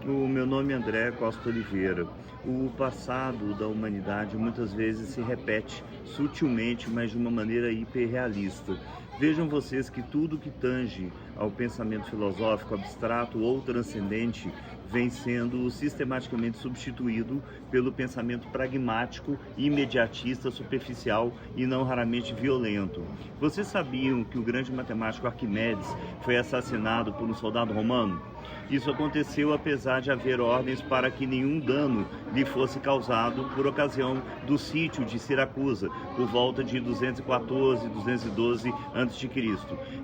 O meu nome é André Costa Oliveira. O passado da humanidade muitas vezes se repete sutilmente, mas de uma maneira hiperrealista. Vejam vocês que tudo que tange ao pensamento filosófico abstrato ou transcendente vem sendo sistematicamente substituído pelo pensamento pragmático, imediatista, superficial e não raramente violento. Vocês sabiam que o grande matemático Arquimedes foi assassinado por um soldado romano? Isso aconteceu apesar de haver ordens para que nenhum dano lhe fosse causado por ocasião do sítio de Siracusa, por volta de 214, 212 a.C.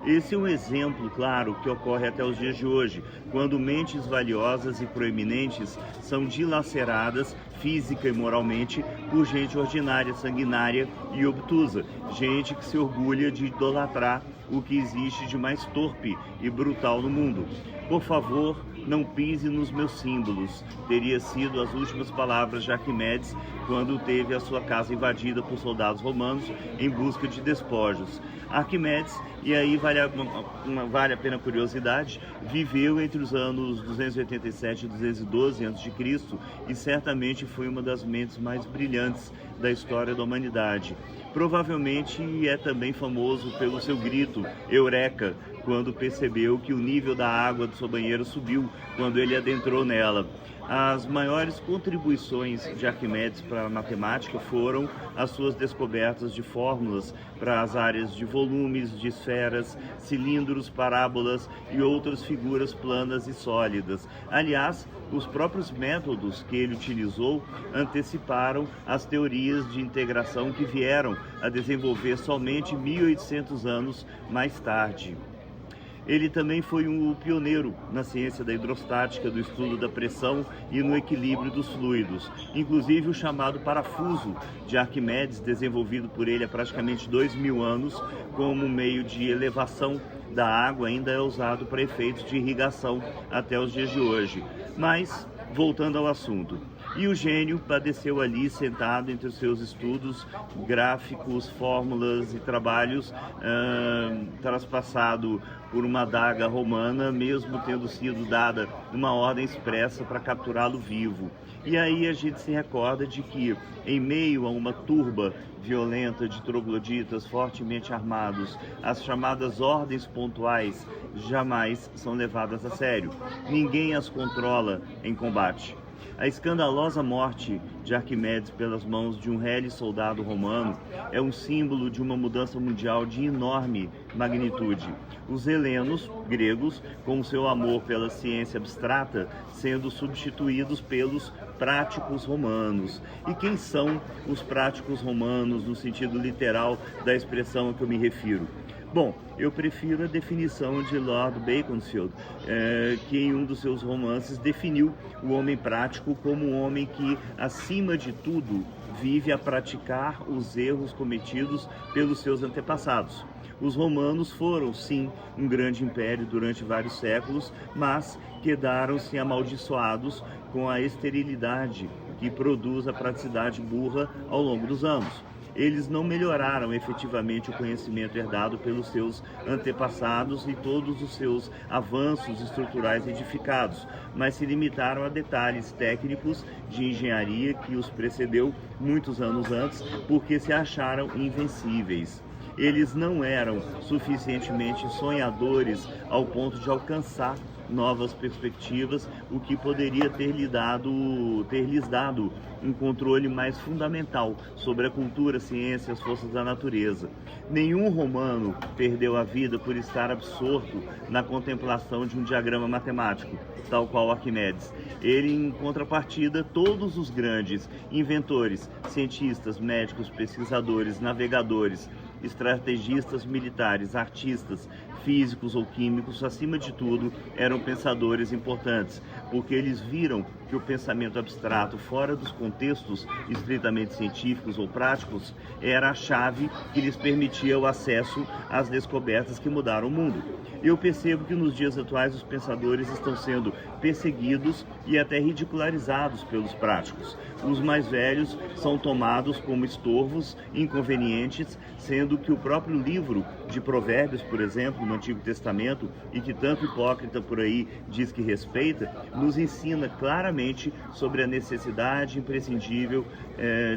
Esse é um exemplo claro que ocorre até os dias de hoje, quando mentes valiosas e proeminentes são dilaceradas física e moralmente por gente ordinária, sanguinária e obtusa, gente que se orgulha de idolatrar o que existe de mais torpe e brutal no mundo. Por favor, não pise nos meus símbolos, teria sido as últimas palavras de Arquimedes quando teve a sua casa invadida por soldados romanos em busca de despojos. Arquimedes, e aí vale a pena a curiosidade, viveu entre os anos 287 e 212 a.C. e certamente foi uma das mentes mais brilhantes da história da humanidade. Provavelmente é também famoso pelo seu grito Eureka, quando percebeu que o nível da água do seu banheiro subiu quando ele adentrou nela. As maiores contribuições de Arquimedes para a matemática foram as suas descobertas de fórmulas para as áreas de volumes, de esferas, cilindros, parábolas e outras figuras planas e sólidas. Aliás, os próprios métodos que ele utilizou anteciparam as teorias de integração que vieram a desenvolver somente 1800 anos mais tarde. Ele também foi um pioneiro na ciência da hidrostática, do estudo da pressão e no equilíbrio dos fluidos. Inclusive o chamado parafuso de Arquimedes, desenvolvido por ele há praticamente 2000 anos, como meio de elevação da água, ainda é usado para efeitos de irrigação até os dias de hoje. Mas, voltando ao assunto, e o gênio padeceu ali sentado entre os seus estudos, gráficos, fórmulas e trabalhos, traspassado por uma adaga romana, mesmo tendo sido dada uma ordem expressa para capturá-lo vivo. E aí a gente se recorda de que, em meio a uma turba violenta de trogloditas fortemente armados, as chamadas ordens pontuais jamais são levadas a sério. Ninguém as controla em combate. A escandalosa morte de Arquimedes pelas mãos de um rele soldado romano é um símbolo de uma mudança mundial de enorme magnitude. Os helenos, gregos, com seu amor pela ciência abstrata, sendo substituídos pelos práticos romanos. E quem são os práticos romanos no sentido literal da expressão a que eu me refiro? Bom, eu prefiro a definição de Lord Beaconsfield, que em um dos seus romances definiu o homem prático como um homem que, acima de tudo, vive a praticar os erros cometidos pelos seus antepassados. Os romanos foram, sim, um grande império durante vários séculos, mas quedaram-se amaldiçoados com a esterilidade que produz a praticidade burra ao longo dos anos. Eles não melhoraram efetivamente o conhecimento herdado pelos seus antepassados e todos os seus avanços estruturais edificados, mas se limitaram a detalhes técnicos de engenharia que os precedeu muitos anos antes, porque se acharam invencíveis. Eles não eram suficientemente sonhadores ao ponto de alcançar novas perspectivas, o que poderia ter lhes dado um controle mais fundamental sobre a cultura, a ciência e as forças da natureza. Nenhum romano perdeu a vida por estar absorto na contemplação de um diagrama matemático, tal qual Arquimedes. Ele, em contrapartida, todos os grandes inventores, cientistas, médicos, pesquisadores, navegadores, estrategistas militares, artistas, físicos ou químicos, acima de tudo, eram pensadores importantes, porque eles viram que o pensamento abstrato, fora dos contextos estritamente científicos ou práticos, era a chave que lhes permitia o acesso às descobertas que mudaram o mundo. Eu percebo que nos dias atuais os pensadores estão sendo perseguidos e até ridicularizados pelos práticos. Os mais velhos são tomados como estorvos, inconvenientes, sendo que o próprio livro de Provérbios, por exemplo, no Antigo Testamento, e que tanto hipócrita por aí diz que respeita, nos ensina claramente sobre a necessidade imprescindível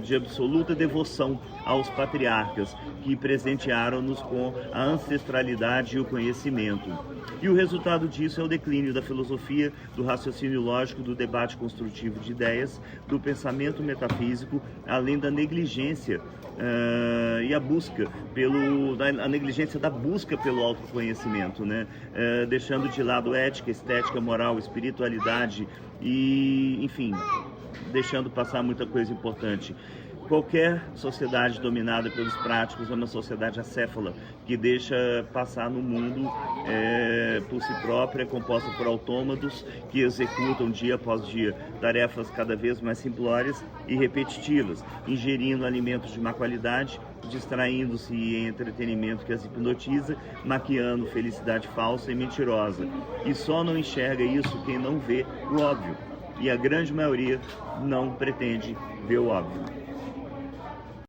de absoluta devoção aos patriarcas, que presentearam-nos com a ancestralidade e o conhecimento. E o resultado disso é o declínio da filosofia, do raciocínio lógico, do debate construtivo de ideias, do pensamento metafísico, além da negligência e a negligência da busca pelo autoconhecimento, né? Deixando de lado ética, estética, moral, espiritualidade e, enfim, deixando passar muita coisa importante. Qualquer sociedade dominada pelos práticos é uma sociedade acéfala, que deixa passar no mundo por si própria, composta por autômatos que executam dia após dia tarefas cada vez mais simplórias e repetitivas, ingerindo alimentos de má qualidade, distraindo-se em entretenimento que as hipnotiza, maquiando felicidade falsa e mentirosa. E só não enxerga isso quem não vê o óbvio. E a grande maioria não pretende ver o óbvio.